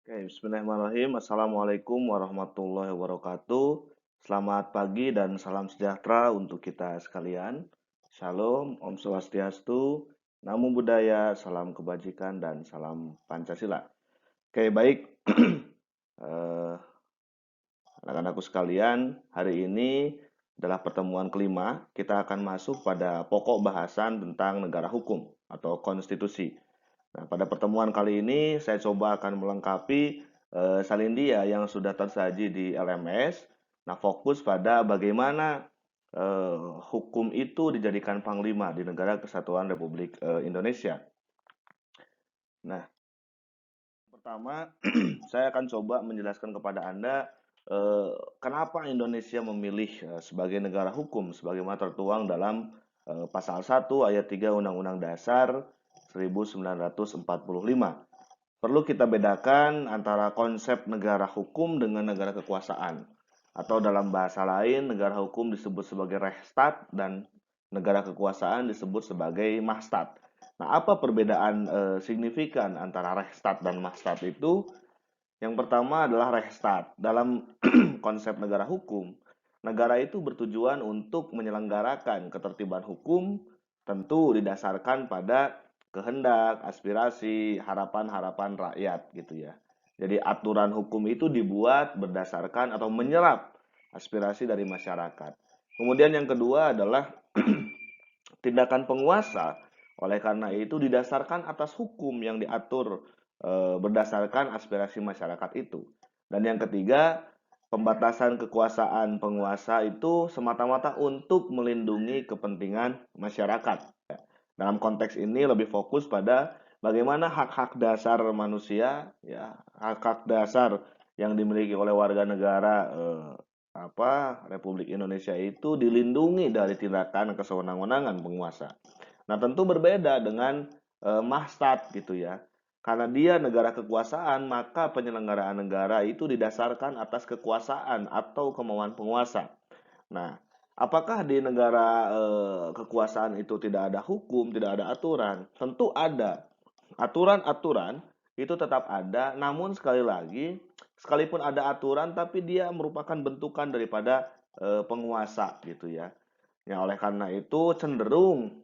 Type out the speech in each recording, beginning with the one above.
Oke, bismillahirrahmanirrahim. Assalamualaikum warahmatullahi wabarakatuh. Selamat pagi dan salam sejahtera untuk kita sekalian. Shalom, Om Swastiastu, Namo Buddhaya, salam kebajikan dan salam Pancasila. Oke, baik. Eh, Anak-anakku sekalian, hari ini adalah pertemuan kelima. Kita akan masuk pada pokok bahasan tentang negara hukum atau konstitusi. Nah, pada pertemuan kali ini saya coba akan melengkapi salindia yang sudah tersaji di LMS. Nah, fokus pada bagaimana hukum itu dijadikan panglima di negara kesatuan Republik Indonesia. Nah, pertama saya akan coba menjelaskan kepada Anda kenapa Indonesia memilih sebagai negara hukum sebagaimana tertuang dalam pasal 1 ayat 3 Undang-Undang Dasar 1945. Perlu kita bedakan antara konsep negara hukum dengan negara kekuasaan. Atau dalam bahasa lain, negara hukum disebut sebagai Rechtsstaat dan negara kekuasaan disebut sebagai Mahstat. Nah, apa perbedaan signifikan antara Rechtsstaat dan Mahstat itu? Yang pertama adalah Rechtsstaat. Dalam konsep negara hukum, negara itu bertujuan untuk menyelenggarakan ketertiban hukum tentu didasarkan pada kehendak, aspirasi, harapan-harapan rakyat gitu ya. Jadi aturan hukum itu dibuat berdasarkan atau menyerap aspirasi dari masyarakat. Kemudian yang kedua adalah tindakan penguasa. Oleh karena itu didasarkan atas hukum yang diatur berdasarkan aspirasi masyarakat itu. Dan yang ketiga, pembatasan kekuasaan penguasa itu semata-mata untuk melindungi kepentingan masyarakat. Dalam konteks ini lebih fokus pada bagaimana hak-hak dasar manusia, ya, hak-hak dasar yang dimiliki oleh warga negara Republik Indonesia itu dilindungi dari tindakan kesewenang-wenangan penguasa. Nah, tentu berbeda dengan Mahstat gitu ya. Karena dia negara kekuasaan, maka penyelenggaraan negara itu didasarkan atas kekuasaan atau kemauan penguasa. Nah, apakah di negara kekuasaan itu tidak ada hukum, tidak ada aturan? Tentu ada. Aturan-aturan itu tetap ada, namun sekali lagi, sekalipun ada aturan, tapi dia merupakan bentukan daripada penguasa gitu ya. Ya, oleh karena itu cenderung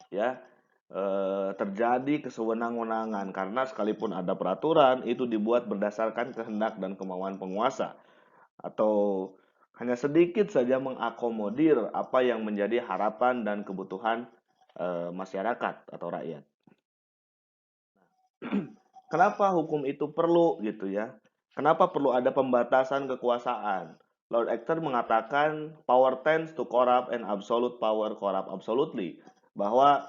ya terjadi kesewenang-wenangan karena sekalipun ada peraturan itu dibuat berdasarkan kehendak dan kemauan penguasa atau hanya sedikit saja mengakomodir apa yang menjadi harapan dan kebutuhan masyarakat atau rakyat. Kenapa hukum itu perlu gitu ya? Kenapa perlu ada pembatasan kekuasaan? Lord Acton mengatakan power tends to corrupt and absolute power corrupt absolutely, bahwa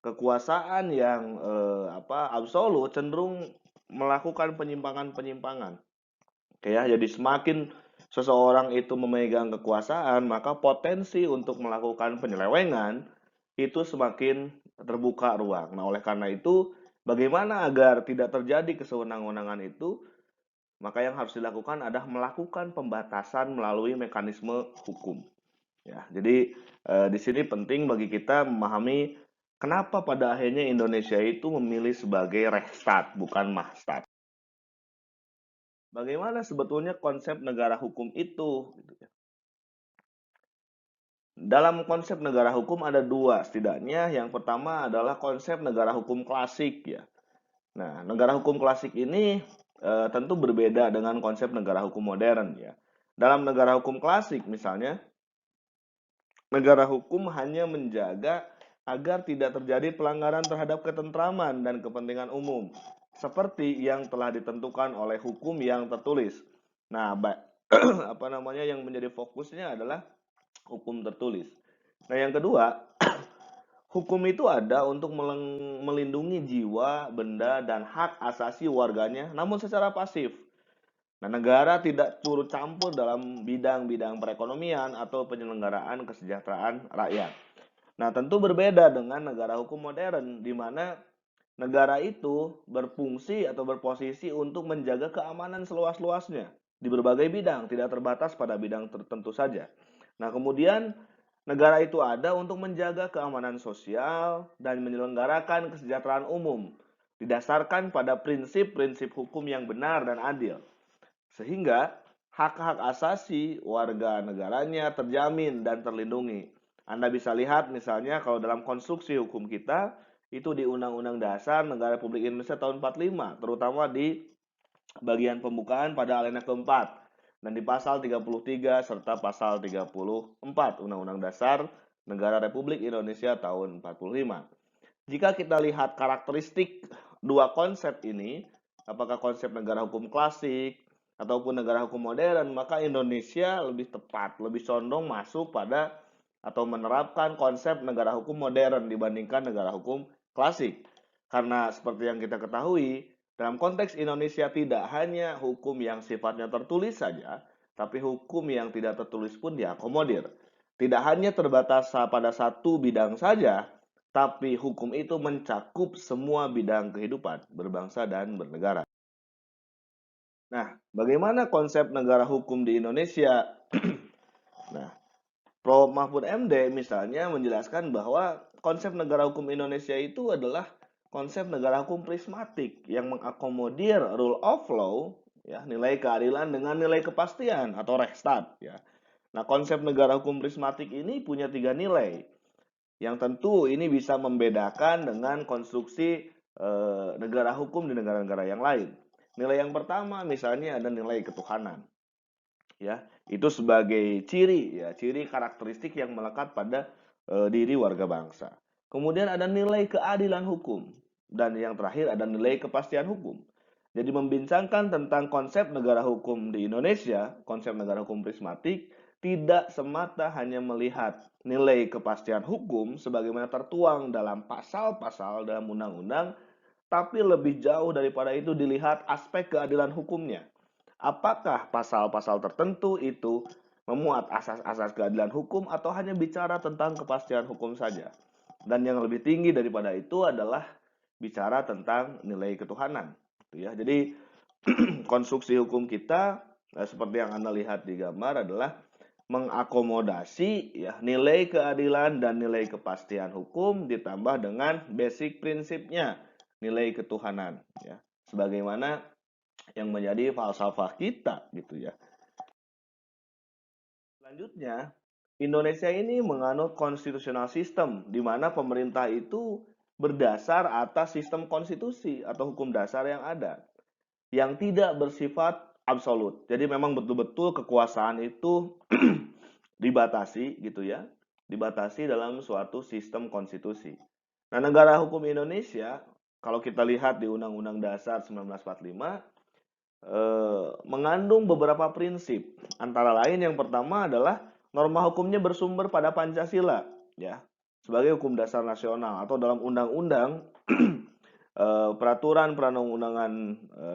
kekuasaan yang absolut cenderung melakukan penyimpangan-penyimpangan. Oke ya, jadi semakin seseorang itu memegang kekuasaan, maka potensi untuk melakukan penyelewengan itu semakin terbuka ruang. Nah, oleh karena itu, bagaimana agar tidak terjadi kesewenang-wenangan itu, maka yang harus dilakukan adalah melakukan pembatasan melalui mekanisme hukum. Ya, jadi di sini penting bagi kita memahami kenapa pada akhirnya Indonesia itu memilih sebagai Rechtsstaat bukan Mahstat. Bagaimana sebetulnya konsep negara hukum itu? Gitu ya. Dalam konsep negara hukum ada dua setidaknya. Yang pertama adalah konsep negara hukum klasik ya. Nah, negara hukum klasik ini tentu berbeda dengan konsep negara hukum modern ya. Dalam negara hukum klasik misalnya, negara hukum hanya menjaga agar tidak terjadi pelanggaran terhadap ketentraman dan kepentingan umum, seperti yang telah ditentukan oleh hukum yang tertulis. Nah, apa namanya yang menjadi fokusnya adalah hukum tertulis. Nah, yang kedua, hukum itu ada untuk melindungi jiwa, benda, dan hak asasi warganya, namun secara pasif. Nah, negara tidak turut campur dalam bidang-bidang perekonomian atau penyelenggaraan kesejahteraan rakyat. Nah, tentu berbeda dengan negara hukum modern, di mana negara itu berfungsi atau berposisi untuk menjaga keamanan seluas-luasnya di berbagai bidang, tidak terbatas pada bidang tertentu saja. Nah, kemudian negara itu ada untuk menjaga keamanan sosial dan menyelenggarakan kesejahteraan umum. didasarkan pada prinsip-prinsip hukum yang benar dan adil. Sehingga hak-hak asasi warga negaranya terjamin dan terlindungi. Anda bisa lihat misalnya kalau dalam konstruksi hukum kita, itu di Undang-Undang Dasar Negara Republik Indonesia tahun 45, terutama di bagian pembukaan pada alinea keempat, dan di pasal 33 serta pasal 34 Undang-Undang Dasar Negara Republik Indonesia tahun 45. Jika kita lihat karakteristik dua konsep ini, apakah konsep negara hukum klasik ataupun negara hukum modern, maka Indonesia lebih tepat, lebih condong masuk pada atau menerapkan konsep negara hukum modern dibandingkan negara hukum klasik. Karena seperti yang kita ketahui, dalam konteks Indonesia tidak hanya hukum yang sifatnya tertulis saja, tapi hukum yang tidak tertulis pun diakomodir. Tidak hanya terbatas pada satu bidang saja, tapi hukum itu mencakup semua bidang kehidupan berbangsa dan bernegara. Nah, bagaimana konsep negara hukum di Indonesia? Nah, Prof. Mahfud MD misalnya menjelaskan bahwa konsep negara hukum Indonesia itu adalah konsep negara hukum prismatik yang mengakomodir rule of law, ya, nilai keadilan dengan nilai kepastian atau Rechtsstaat, ya. Nah, konsep negara hukum prismatik ini punya 3 nilai, yang tentu ini bisa membedakan dengan konstruksi negara hukum di negara-negara yang lain. Nilai yang pertama misalnya ada nilai ketuhanan. Ya, itu sebagai ciri, ya, ciri karakteristik yang melekat pada diri warga bangsa. Kemudian ada nilai keadilan hukum, dan yang terakhir ada nilai kepastian hukum. Jadi membincangkan tentang konsep negara hukum di Indonesia, konsep negara hukum prismatik, tidak semata hanya melihat nilai kepastian hukum sebagaimana tertuang dalam pasal-pasal dalam undang-undang, tapi lebih jauh daripada itu dilihat aspek keadilan hukumnya. Apakah pasal-pasal tertentu itu memuat asas-asas keadilan hukum atau hanya bicara tentang kepastian hukum saja? Dan yang lebih tinggi daripada itu adalah bicara tentang nilai ketuhanan. Ya, jadi konstruksi hukum kita seperti yang Anda lihat di gambar adalah mengakomodasi, ya, nilai keadilan dan nilai kepastian hukum ditambah dengan basic prinsipnya, nilai ketuhanan, ya. Sebagaimana yang menjadi falsafah kita gitu ya. Selanjutnya, Indonesia ini menganut konstitusional sistem di mana pemerintah itu berdasar atas sistem konstitusi atau hukum dasar yang ada, yang tidak bersifat absolut. Jadi memang betul-betul kekuasaan itu dibatasi gitu ya, dibatasi dalam suatu sistem konstitusi. Nah, negara hukum Indonesia kalau kita lihat di Undang-Undang Dasar 1945 mengandung beberapa prinsip. Antara lain yang pertama adalah norma hukumnya bersumber pada Pancasila, ya, sebagai hukum dasar nasional, atau dalam undang-undang peraturan perundang-undangan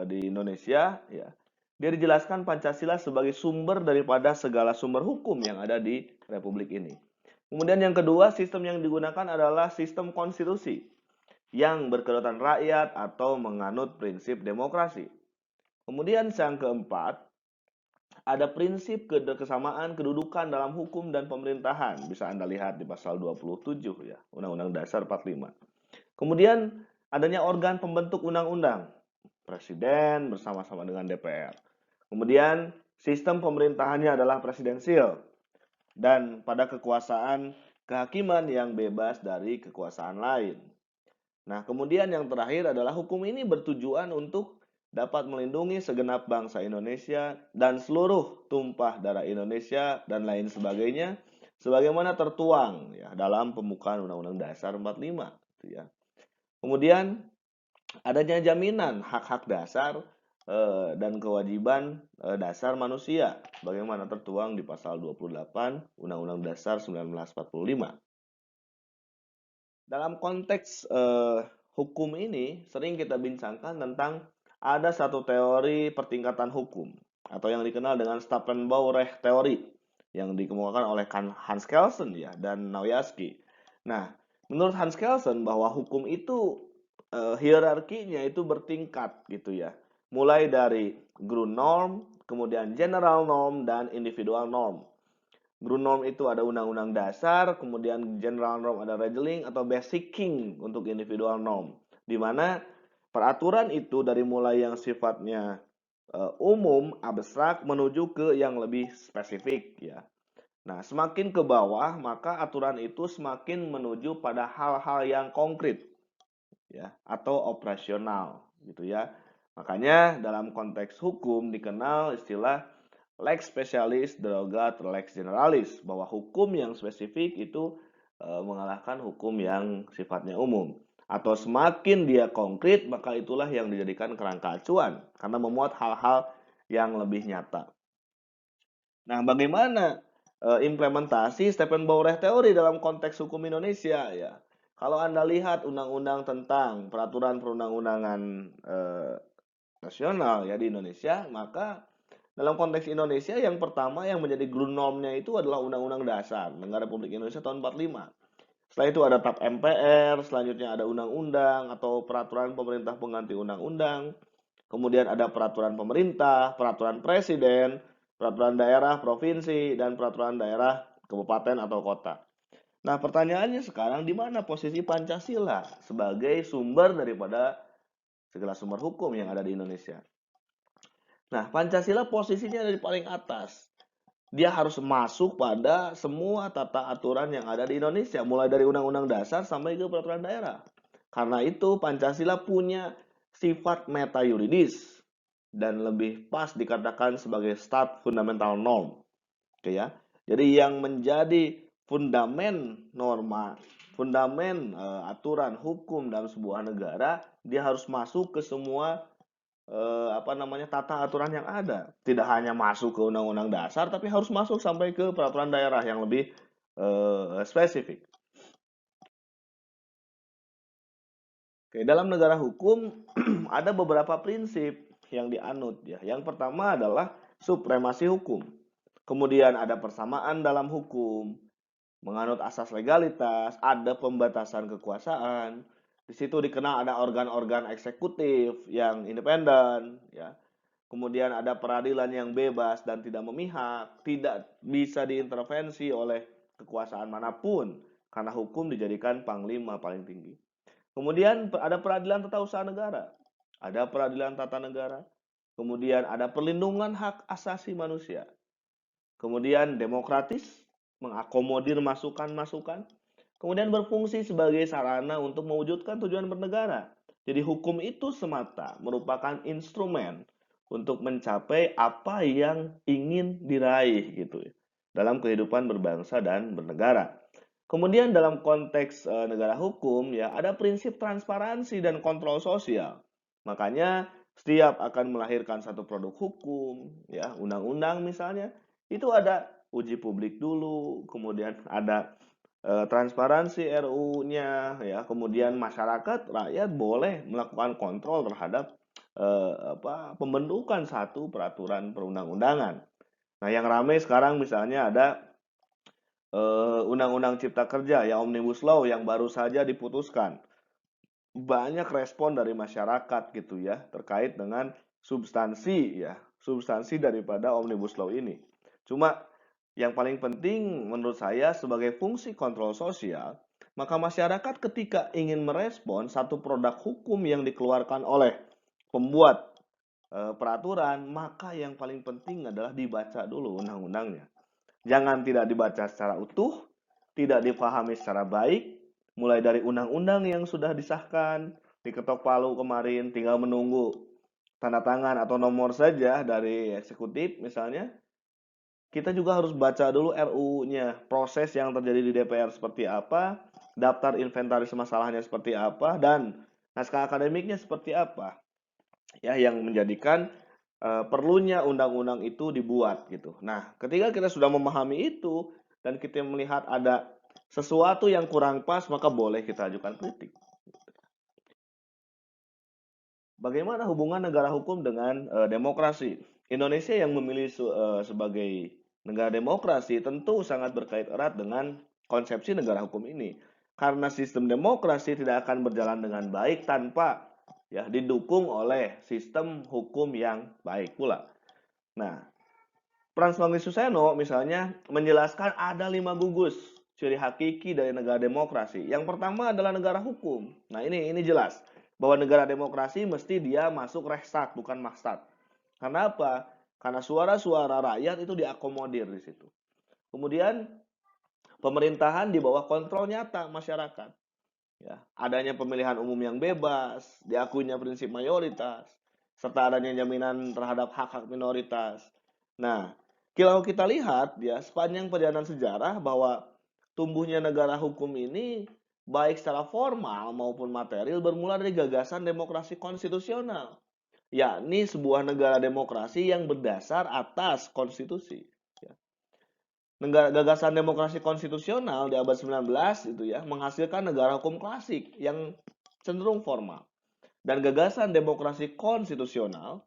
di Indonesia, ya, dia dijelaskan Pancasila sebagai sumber daripada segala sumber hukum yang ada di Republik ini. Kemudian yang kedua, sistem yang digunakan adalah sistem konstitusi yang berkedaulatan rakyat atau menganut prinsip demokrasi. Kemudian yang keempat, ada prinsip kesamaan kedudukan dalam hukum dan pemerintahan. Bisa Anda lihat di pasal 27 ya, Undang-Undang Dasar 45. Kemudian adanya organ pembentuk undang-undang, Presiden bersama-sama dengan DPR. Kemudian sistem pemerintahannya adalah presidensil dan pada kekuasaan kehakiman yang bebas dari kekuasaan lain. Nah, kemudian yang terakhir adalah hukum ini bertujuan untuk dapat melindungi segenap bangsa Indonesia dan seluruh tumpah darah Indonesia dan lain sebagainya sebagaimana tertuang ya dalam pembukaan Undang-Undang Dasar 45 gitu ya. Kemudian adanya jaminan hak-hak dasar dan kewajiban dasar manusia bagaimana tertuang di pasal 28 Undang-Undang Dasar 1945. Dalam konteks hukum ini sering kita bincangkan tentang ada satu teori pertingkatan hukum atau yang dikenal dengan Stapelbau-Recht teori yang dikemukakan oleh Hans Kelsen ya dan Nawiaski. Nah, menurut Hans Kelsen bahwa hukum itu hierarkinya itu bertingkat gitu ya. Mulai dari Grundnorm, kemudian general norm dan individual norm. Grundnorm itu ada undang-undang dasar, kemudian general norm ada regeling atau basic king untuk individual norm. Di mana Peraturan itu dari mulai yang sifatnya umum, abstrak menuju ke yang lebih spesifik ya. Nah, semakin ke bawah maka aturan itu semakin menuju pada hal-hal yang konkret ya atau operasional gitu ya. Makanya dalam konteks hukum dikenal istilah lex specialis derogat lex generalis, bahwa hukum yang spesifik itu mengalahkan hukum yang sifatnya umum. Atau semakin dia konkret, maka itulah yang dijadikan kerangka acuan karena memuat hal-hal yang lebih nyata. Nah, bagaimana implementasi Stephen-Bauer teori dalam konteks hukum Indonesia ya? Kalau Anda lihat undang-undang tentang peraturan perundang-undangan nasional ya di Indonesia, maka dalam konteks Indonesia yang pertama yang menjadi grundnormnya itu adalah Undang-Undang Dasar Negara Republik Indonesia tahun 45. Setelah itu ada TAP MPR, selanjutnya ada undang-undang atau peraturan pemerintah pengganti undang-undang. Kemudian ada peraturan pemerintah, peraturan presiden, peraturan daerah provinsi, dan peraturan daerah kabupaten atau kota. Nah, pertanyaannya sekarang di mana posisi Pancasila sebagai sumber daripada segala sumber hukum yang ada di Indonesia? Nah, Pancasila posisinya ada di paling atas. Dia harus masuk pada semua tata aturan yang ada di Indonesia, mulai dari Undang-Undang Dasar sampai ke peraturan daerah. Karena itu Pancasila punya sifat meta yuridis dan lebih pas dikatakan sebagai stat fundamental norm. Oke ya. Jadi yang menjadi fundamen norma, fundamen aturan hukum dalam sebuah negara, dia harus masuk ke semua tata aturan yang ada. Tidak hanya masuk ke undang-undang dasar, tapi harus masuk sampai ke peraturan daerah yang lebih spesifik. Oke, dalam negara hukum ada beberapa prinsip yang dianut ya. Yang pertama adalah supremasi hukum. Kemudian ada persamaan dalam hukum, menganut asas legalitas, ada pembatasan kekuasaan. Di situ dikenal ada organ-organ eksekutif yang independen ya. Kemudian ada peradilan yang bebas dan tidak memihak, tidak bisa diintervensi oleh kekuasaan manapun karena hukum dijadikan panglima paling tinggi. Kemudian ada peradilan tata usaha negara, ada peradilan tata negara, kemudian ada perlindungan hak asasi manusia, kemudian demokratis, mengakomodir masukan-masukan, kemudian berfungsi sebagai sarana untuk mewujudkan tujuan bernegara. Jadi hukum itu semata merupakan instrumen untuk mencapai apa yang ingin diraih gitu ya, dalam kehidupan berbangsa dan bernegara. Kemudian dalam konteks negara hukum ya ada prinsip transparansi dan kontrol sosial. Makanya setiap akan melahirkan satu produk hukum ya, undang-undang misalnya, itu ada uji publik dulu, kemudian ada transparansi RU-nya ya, kemudian masyarakat rakyat boleh melakukan kontrol terhadap pembentukan satu peraturan perundang-undangan. Nah, yang ramai sekarang misalnya ada Undang-Undang Cipta Kerja ya, Omnibus Law yang baru saja diputuskan. Banyak respon dari masyarakat gitu ya terkait dengan substansi daripada Omnibus Law ini. Cuma yang paling penting menurut saya sebagai fungsi kontrol sosial, maka masyarakat ketika ingin merespon satu produk hukum yang dikeluarkan oleh pembuat peraturan, maka yang paling penting adalah dibaca dulu undang-undangnya. Jangan tidak dibaca secara utuh, tidak dipahami secara baik, mulai dari undang-undang yang sudah disahkan, diketok palu kemarin, tinggal menunggu tanda tangan atau nomor saja dari eksekutif misalnya. Kita juga harus baca dulu RU-nya, proses yang terjadi di DPR seperti apa, daftar inventaris masalahnya seperti apa, dan naskah akademiknya seperti apa. Ya, yang menjadikan perlunya undang-undang itu dibuat gitu. Nah, ketika kita sudah memahami itu dan kita melihat ada sesuatu yang kurang pas, maka boleh kita ajukan kritik. Bagaimana hubungan negara hukum dengan demokrasi? Indonesia yang memilih sebagai negara demokrasi tentu sangat berkait erat dengan konsepsi negara hukum ini. Karena sistem demokrasi tidak akan berjalan dengan baik tanpa ya didukung oleh sistem hukum yang baik pula. Nah, Frans Mangkususeno misalnya menjelaskan ada 5 gugus ciri hakiki dari negara demokrasi. Yang pertama adalah negara hukum. Nah, ini jelas. bahwa negara demokrasi mesti dia masuk Reichstag bukan Maksat. Karena apa? Karena suara-suara rakyat itu diakomodir di situ. Kemudian pemerintahan di bawah kontrol nyata masyarakat. Ya, adanya pemilihan umum yang bebas, diakuinya prinsip mayoritas, serta adanya jaminan terhadap hak-hak minoritas. Nah, kalau kita lihat ya sepanjang perjalanan sejarah bahwa tumbuhnya negara hukum ini baik secara formal maupun material bermula dari gagasan demokrasi konstitusional, yakni sebuah negara demokrasi yang berdasar atas konstitusi. Ya. Gagasan demokrasi konstitusional di abad 19 itu ya menghasilkan negara hukum klasik yang cenderung formal. Dan gagasan demokrasi konstitusional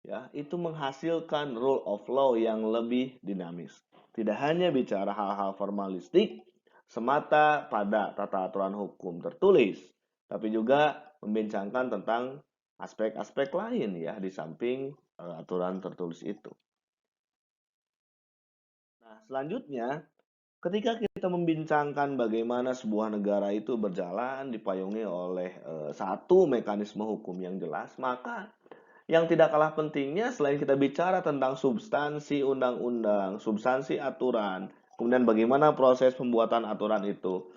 ya itu menghasilkan rule of law yang lebih dinamis. Tidak hanya bicara hal-hal formalistik semata pada tata aturan hukum tertulis, tapi juga membincangkan tentang aspek-aspek lain ya di samping aturan tertulis itu. Nah, selanjutnya ketika kita membincangkan bagaimana sebuah negara itu berjalan dipayungi oleh satu mekanisme hukum yang jelas, maka yang tidak kalah pentingnya selain kita bicara tentang substansi undang-undang, substansi aturan, kemudian bagaimana proses pembuatan aturan itu,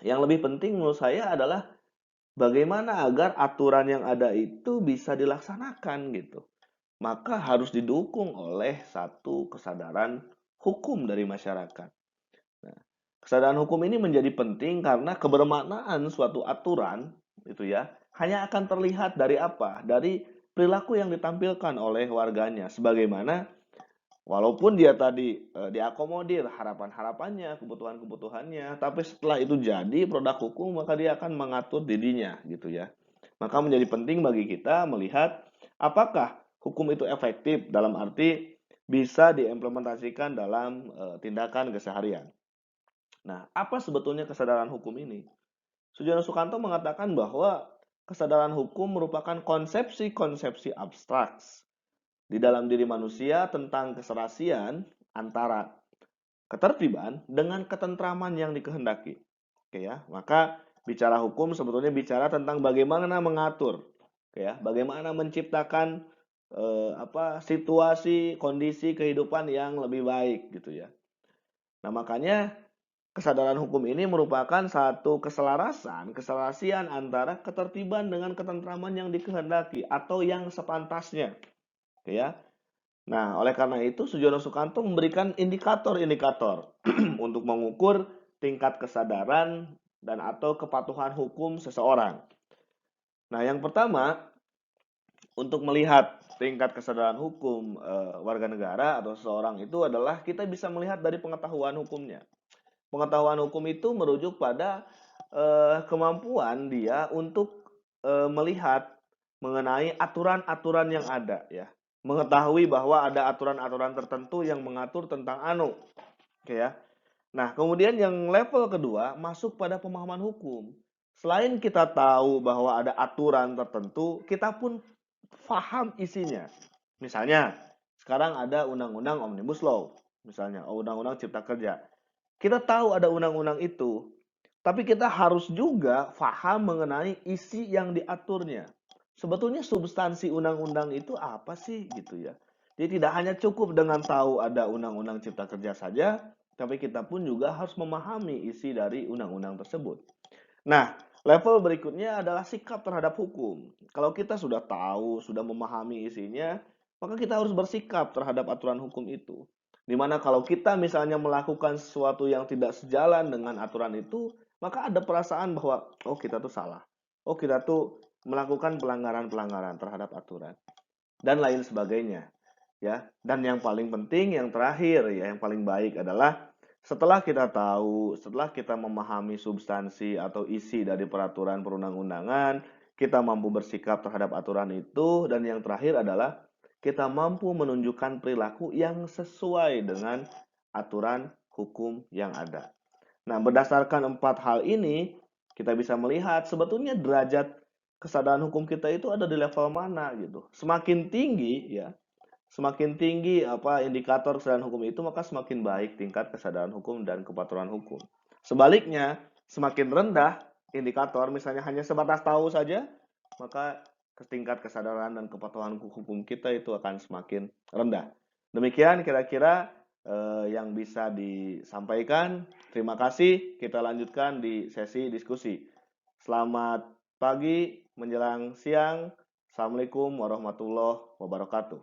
yang lebih penting menurut saya adalah bagaimana agar aturan yang ada itu bisa dilaksanakan gitu. Maka harus didukung oleh satu kesadaran hukum dari masyarakat. Nah, kesadaran hukum ini menjadi penting karena kebermaknaan suatu aturan itu ya hanya akan terlihat dari apa? Dari perilaku yang ditampilkan oleh warganya. Sebagaimana walaupun dia tadi diakomodir harapan-harapannya, kebutuhan-kebutuhannya, tapi setelah itu jadi produk hukum maka dia akan mengatur dirinya gitu ya. Maka menjadi penting bagi kita melihat apakah hukum itu efektif dalam arti bisa diimplementasikan dalam tindakan keseharian. Nah, apa sebetulnya kesadaran hukum ini? Sujono Sukanto mengatakan bahwa kesadaran hukum merupakan konsepsi-konsepsi abstrak di dalam diri manusia tentang keserasian antara ketertiban dengan ketentraman yang dikehendaki. Oke ya, maka bicara hukum sebetulnya bicara tentang bagaimana mengatur, oke ya, bagaimana menciptakan situasi, kondisi kehidupan yang lebih baik gitu ya. Nah, makanya kesadaran hukum ini merupakan satu keselarasan antara ketertiban dengan ketentraman yang dikehendaki atau yang sepantasnya. Oke ya. Nah, oleh karena itu Sujono Sukanto memberikan indikator-indikator untuk mengukur tingkat kesadaran dan atau kepatuhan hukum seseorang. Nah, yang pertama untuk melihat tingkat kesadaran hukum warga negara atau seseorang itu adalah kita bisa melihat dari pengetahuan hukumnya. Pengetahuan hukum itu merujuk pada kemampuan dia untuk melihat mengenai aturan-aturan yang ada ya. Mengetahui bahwa ada aturan-aturan tertentu yang mengatur tentang oke ya. Nah, kemudian yang level kedua masuk pada pemahaman hukum. Selain kita tahu bahwa ada aturan tertentu, kita pun paham isinya. Misalnya, sekarang ada undang-undang Omnibus Law, misalnya undang-undang Cipta Kerja. Kita tahu ada undang-undang itu, tapi kita harus juga paham mengenai isi yang diaturnya. Sebetulnya substansi undang-undang itu apa sih gitu ya. Jadi tidak hanya cukup dengan tahu ada undang-undang Cipta Kerja saja, tapi kita pun juga harus memahami isi dari undang-undang tersebut. Nah, level berikutnya adalah sikap terhadap hukum. Kalau kita sudah tahu, sudah memahami isinya, maka kita harus bersikap terhadap aturan hukum itu. Dimana kalau kita misalnya melakukan sesuatu yang tidak sejalan dengan aturan itu, maka ada perasaan bahwa, oh kita tuh salah. Oh kita tuh melakukan pelanggaran-pelanggaran terhadap aturan. Dan lain sebagainya. Ya. Dan yang paling penting, yang terakhir, ya, yang paling baik adalah setelah kita tahu, setelah kita memahami substansi atau isi dari peraturan perundang-undangan, kita mampu bersikap terhadap aturan itu, dan yang terakhir adalah kita mampu menunjukkan perilaku yang sesuai dengan aturan hukum yang ada. Nah, berdasarkan 4 hal ini, kita bisa melihat sebetulnya derajat kesadaran hukum kita itu ada di level mana gitu. Semakin tinggi ya, semakin tinggi indikator kesadaran hukum itu, maka semakin baik tingkat kesadaran hukum dan kepatuhan hukum. Sebaliknya, semakin rendah indikator, misalnya hanya sebatas tahu saja, maka tingkat kesadaran dan kepatuhan hukum kita itu akan semakin rendah. Demikian kira-kira yang bisa disampaikan. Terima kasih. Kita lanjutkan di sesi diskusi. Selamat pagi menjelang siang. Assalamualaikum warahmatullahi wabarakatuh.